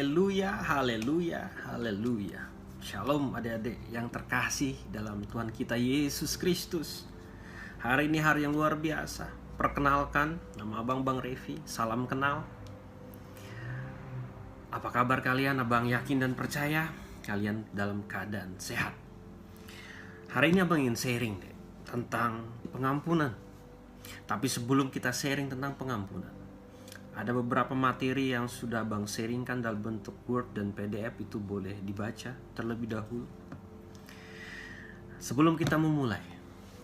Haleluya, haleluya, haleluya. Shalom adik-adik yang terkasih dalam Tuhan kita Yesus Kristus. Hari ini hari yang luar biasa. Perkenalkan, nama Abang Bang Revi. Salam kenal. Apa kabar kalian? Abang yakin dan percaya kalian dalam keadaan sehat. Hari ini Abang ingin sharing tentang pengampunan. Tapi sebelum kita sharing tentang pengampunan, ada beberapa materi yang sudah Abang sharingkan dalam bentuk Word dan PDF, itu boleh dibaca terlebih dahulu. Sebelum kita memulai,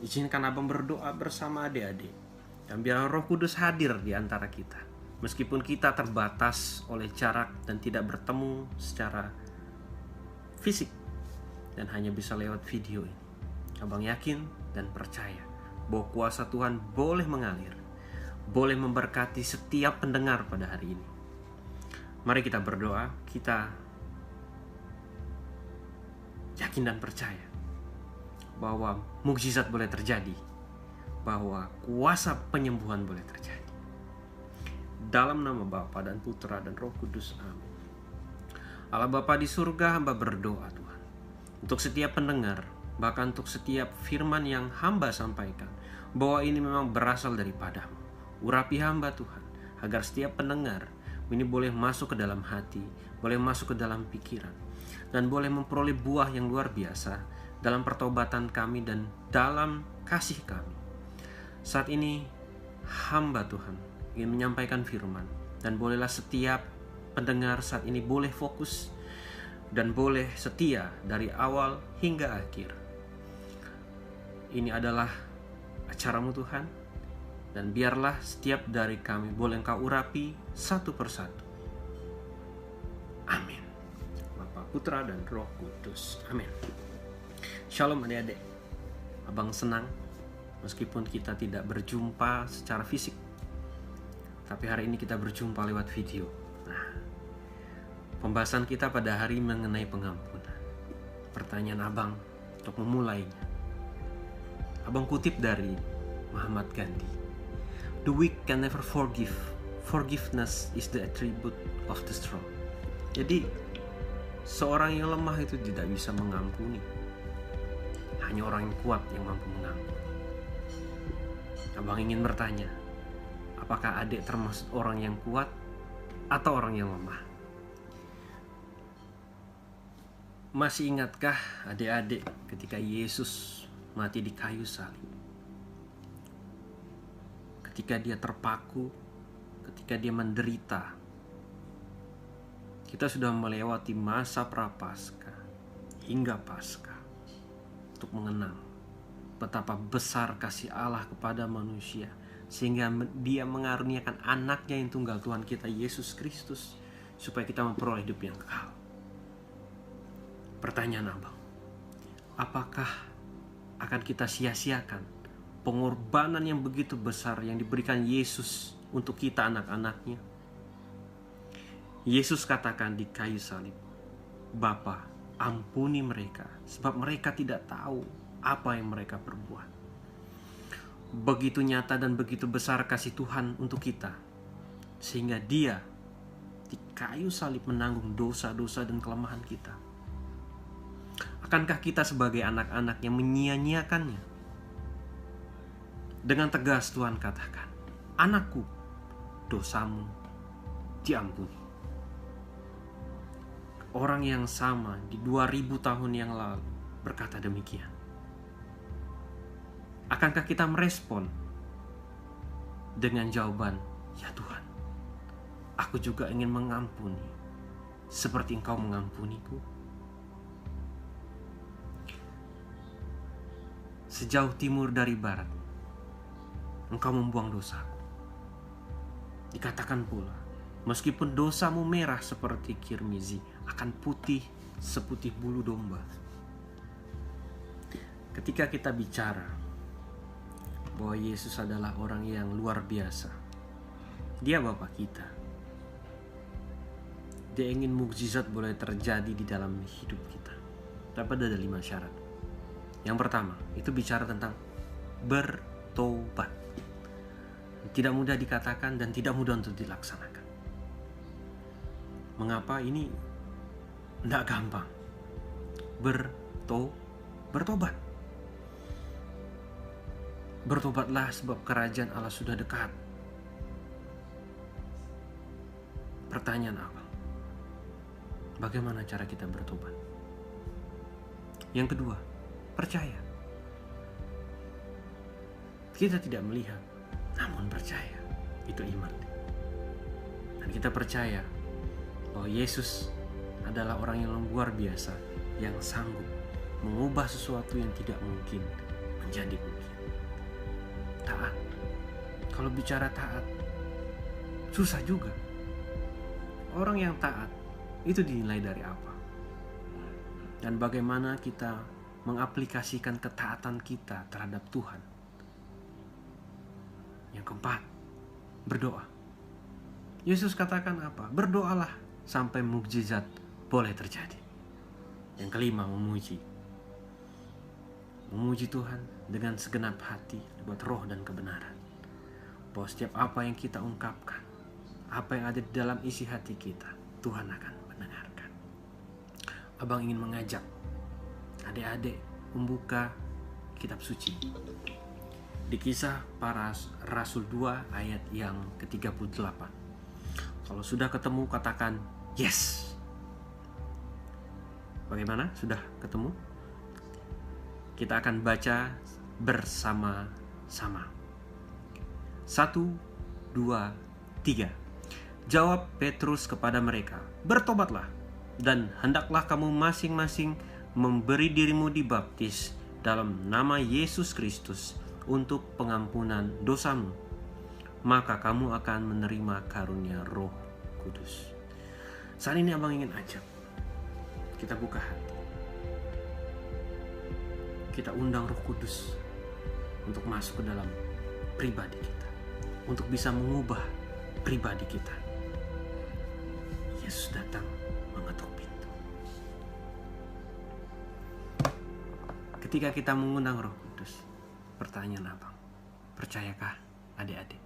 izinkan Abang berdoa bersama adik-adik. Dan biar Roh Kudus hadir di antara kita. Meskipun kita terbatas oleh jarak dan tidak bertemu secara fisik dan hanya bisa lewat video ini, Abang yakin dan percaya bahwa kuasa Tuhan boleh mengalir, boleh memberkati setiap pendengar pada hari ini. Mari kita berdoa, kita yakin dan percaya bahwa mukjizat boleh terjadi, bahwa kuasa penyembuhan boleh terjadi. Dalam nama Bapa dan Putra dan Roh Kudus, amin. Allah Bapa di surga, hamba berdoa Tuhan, untuk setiap pendengar, bahkan untuk setiap firman yang hamba sampaikan, bahwa ini memang berasal daripadamu. Urapi hamba Tuhan, agar setiap pendengar ini boleh masuk ke dalam hati, boleh masuk ke dalam pikiran, dan boleh memperoleh buah yang luar biasa dalam pertobatan kami dan dalam kasih kami. Saat ini hamba Tuhan ingin menyampaikan firman, dan bolehlah setiap pendengar saat ini boleh fokus dan boleh setia dari awal hingga akhir. Ini adalah acaramu Tuhan, dan biarlah setiap dari kami boleh Engkau urapi satu persatu. Amin. Bapa, Putra, dan Roh Kudus. Amin. Shalom adik-adik. Abang senang meskipun kita tidak berjumpa secara fisik, tapi hari ini kita berjumpa lewat video. Nah, pembahasan kita pada hari mengenai pengampunan. Pertanyaan Abang untuk memulainya, Abang kutip dari Mahatma Gandhi. The weak can never forgive. Forgiveness is the attribute of the strong. Jadi, seorang yang lemah itu tidak bisa mengampuni. Hanya orang yang kuat yang mampu mengampuni. Abang ingin bertanya, apakah adik termasuk orang yang kuat atau orang yang lemah? Masih ingatkah adik-adik ketika Yesus mati di kayu salib? Ketika dia terpaku, ketika dia menderita, kita sudah melewati masa prapaskah hingga Paskah untuk mengenang betapa besar kasih Allah kepada manusia, sehingga dia mengaruniakan anaknya yang tunggal, Tuhan kita Yesus Kristus, supaya kita memperoleh hidup yang kekal. Pertanyaan Abang, apakah akan kita sia-siakan pengorbanan yang begitu besar yang diberikan Yesus untuk kita anak-anaknya? Yesus katakan di kayu salib, Bapa, ampuni mereka, sebab mereka tidak tahu apa yang mereka perbuat. Begitu nyata dan begitu besar kasih Tuhan untuk kita, sehingga dia di kayu salib menanggung dosa-dosa dan kelemahan kita. Akankah kita sebagai anak-anak yang menyia-nyiakannya? Dengan tegas Tuhan katakan, anakku, dosamu diampuni. Orang yang sama di 2000 tahun yang lalu berkata demikian. Akankah kita merespon dengan jawaban, ya Tuhan, aku juga ingin mengampuni seperti Engkau mengampuniku? Sejauh timur dari barat, Engkau membuang dosaku. Dikatakan pula, meskipun dosamu merah seperti kirmizi, akan putih seputih bulu domba. Ketika kita bicara bahwa Yesus adalah orang yang luar biasa, Dia Bapa kita, Dia ingin mukjizat boleh terjadi di dalam hidup kita. Tapi ada 5 syarat. Yang pertama, itu bicara tentang bertobat. Tidak mudah dikatakan dan tidak mudah untuk dilaksanakan. Mengapa ini tidak gampang? Bertobat. Bertobatlah sebab kerajaan Allah sudah dekat. Pertanyaan apa? Bagaimana cara kita bertobat? Yang kedua, percaya. Kita tidak melihat, namun percaya. Itu iman. Dan kita percaya bahwa Yesus adalah orang yang luar biasa, yang sanggup mengubah sesuatu yang tidak mungkin menjadi mungkin. Taat. Kalau bicara taat, susah juga. Orang yang taat itu dinilai dari apa? Dan bagaimana kita mengaplikasikan ketaatan kita terhadap Tuhan? Yang keempat, berdoa. Yesus katakan apa? Berdoalah sampai mukjizat boleh terjadi. Yang kelima, memuji. Memuji Tuhan dengan segenap hati, buat roh dan kebenaran. Bahwa setiap apa yang kita ungkapkan, apa yang ada di dalam isi hati kita, Tuhan akan mendengarkan. Abang ingin mengajak adik-adik membuka kitab suci. Di Kisah Para Rasul 2 ayat yang ke-38. Kalau sudah ketemu katakan yes. Bagaimana? Sudah ketemu? Kita akan baca bersama-sama. 1, 2, 3. Jawab Petrus kepada mereka, bertobatlah dan hendaklah kamu masing-masing memberi dirimu dibaptis dalam nama Yesus Kristus untuk pengampunan dosamu. Maka kamu akan menerima karunia Roh Kudus. Saat ini abang ingin ajak kita buka hati. Kita undang Roh Kudus untuk masuk ke dalam pribadi kita, untuk bisa mengubah pribadi kita. Yesus datang mengetuk pintu. Ketika kita mengundang Roh Kudus, pertanyaan abang, percayakah adik-adik?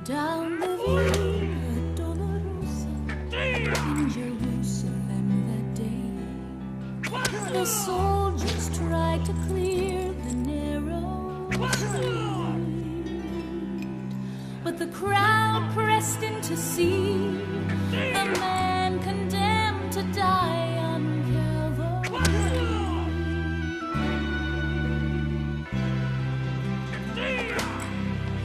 Down the Via Dolorosa in Jerusalem that day, the soldiers tried to clear the narrow street, but the crowd pressed in to see the man condemned to die on Calvary.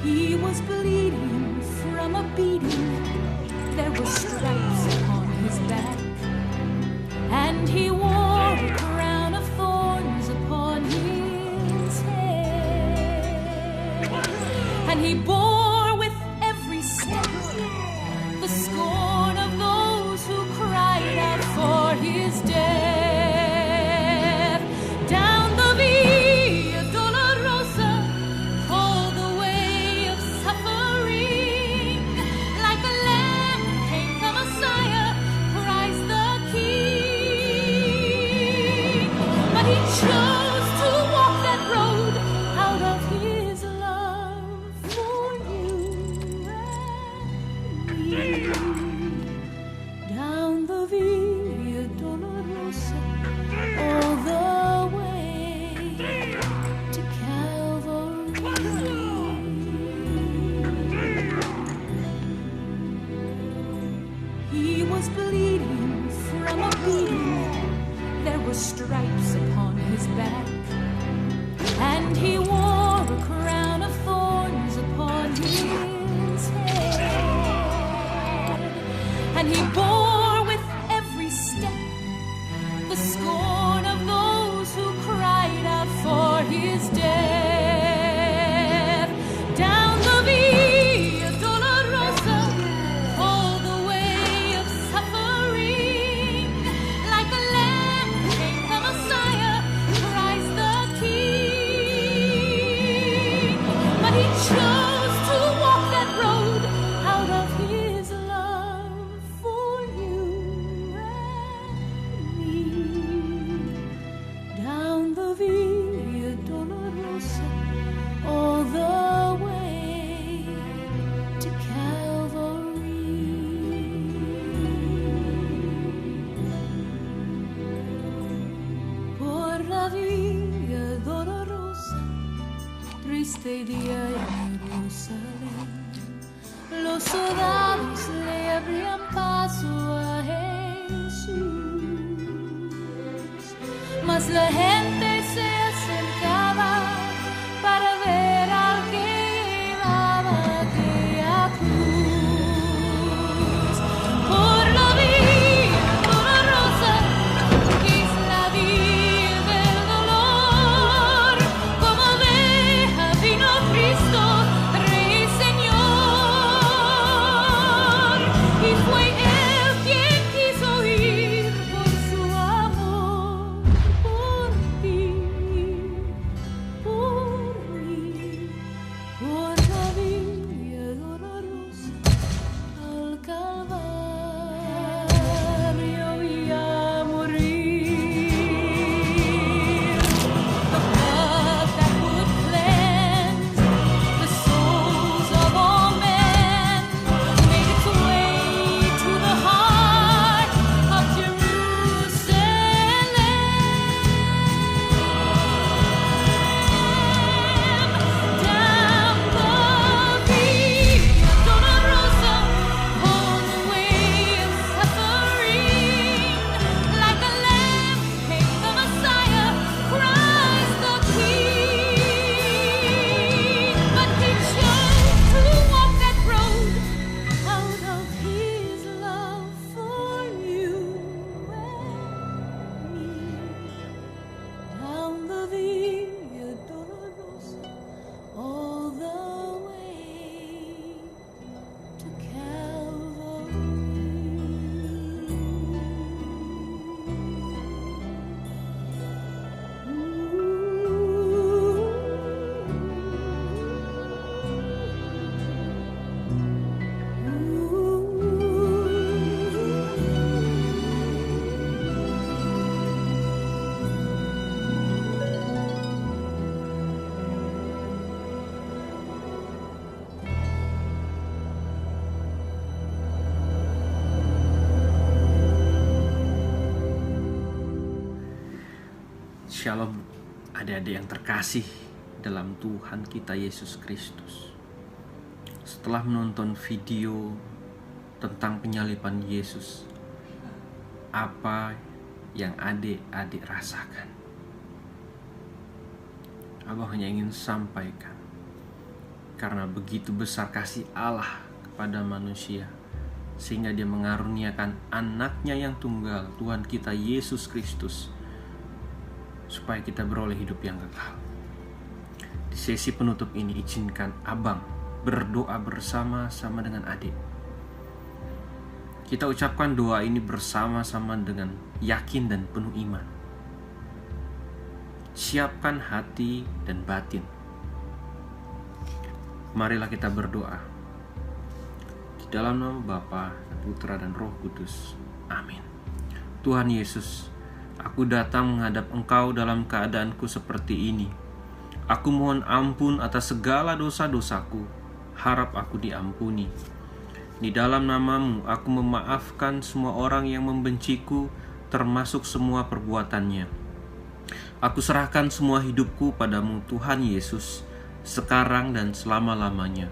He was bleeding from a beating, there were stripes upon his back, and he wore a crown of thorns upon his head, and he bore with every step the scorn of those who cried out for his death. Down the Via Dolorosa, called the way of suffering, like a lamb came the Messiah, Christ the King. But he chose to walk that road out of his love for you. triste día en Jerusalén. Los soldados le abrían paso a Jesús, mas la gente se acercaba para ver al que llevaba aquella cruz. Por la vía dolorosa que es la vía del dolor, como oveja vino Cristo, Rey y Señor, y fue Él quien quiso ir por su amor, por ti, por mí, por la vía dolorosa al Calvario y a morir. The blood that would cleanse the souls of all men made its way to the heart of Jerusalem. Down the via dolorosa, on the way of suffering, like a lamb came the Messiah, Christ the King. But he chose to walk that road out of his love for you and me. Down the via dolorosa, all the way to Shalom adik-adik yang terkasih dalam Tuhan kita Yesus Kristus. Setelah menonton video tentang penyaliban Yesus, apa yang adik-adik rasakan? Abah hanya ingin sampaikan, karena begitu besar kasih Allah kepada manusia, sehingga Dia mengaruniakan anaknya yang tunggal, Tuhan kita Yesus Kristus, supaya kita beroleh hidup yang kekal. Di sesi penutup ini, izinkan abang berdoa bersama-sama dengan adik. Kita ucapkan doa ini bersama-sama dengan yakin dan penuh iman. Siapkan hati dan batin. Marilah kita berdoa. Di dalam nama Bapa, Putra dan Roh Kudus. Amin. Tuhan Yesus, aku datang menghadap Engkau dalam keadaanku seperti ini. Aku mohon ampun atas segala dosa-dosaku. Harap aku diampuni. Di dalam nama-Mu, aku memaafkan semua orang yang membenciku, termasuk semua perbuatannya. Aku serahkan semua hidupku padamu, Tuhan Yesus, sekarang dan selama-lamanya.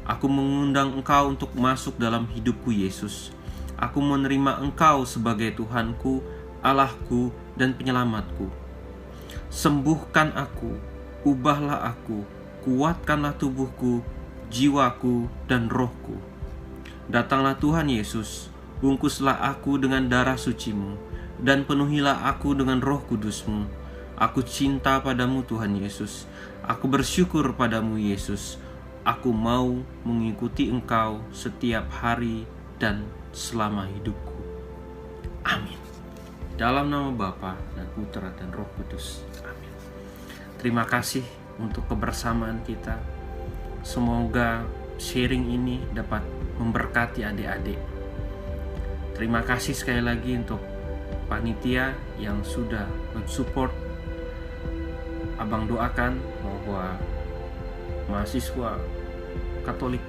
Aku mengundang Engkau untuk masuk dalam hidupku, Yesus. Aku menerima Engkau sebagai Tuhanku, Allahku, dan penyelamatku. Sembuhkan aku, ubahlah aku, kuatkanlah tubuhku, jiwaku, dan rohku. Datanglah Tuhan Yesus, bungkuslah aku dengan darah suci-Mu, dan penuhilah aku dengan Roh Kudus-Mu. Aku cinta padamu, Tuhan Yesus. Aku bersyukur padamu, Yesus. Aku mau mengikuti Engkau setiap hari dan selama hidupku. Amin. Dalam nama Bapa dan Putra dan Roh Kudus. Amin. Terima kasih untuk kebersamaan kita. Semoga sharing ini dapat memberkati adik-adik. Terima kasih sekali lagi untuk panitia yang sudah mensupport. Abang doakan bahwa mahasiswa Katolik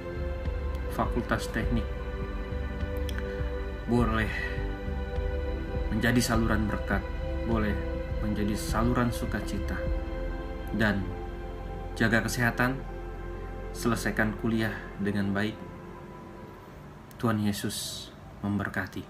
Fakultas Teknik boleh menjadi saluran berkat, boleh menjadi saluran sukacita, dan jaga kesehatan, selesaikan kuliah dengan baik. Tuhan Yesus memberkati.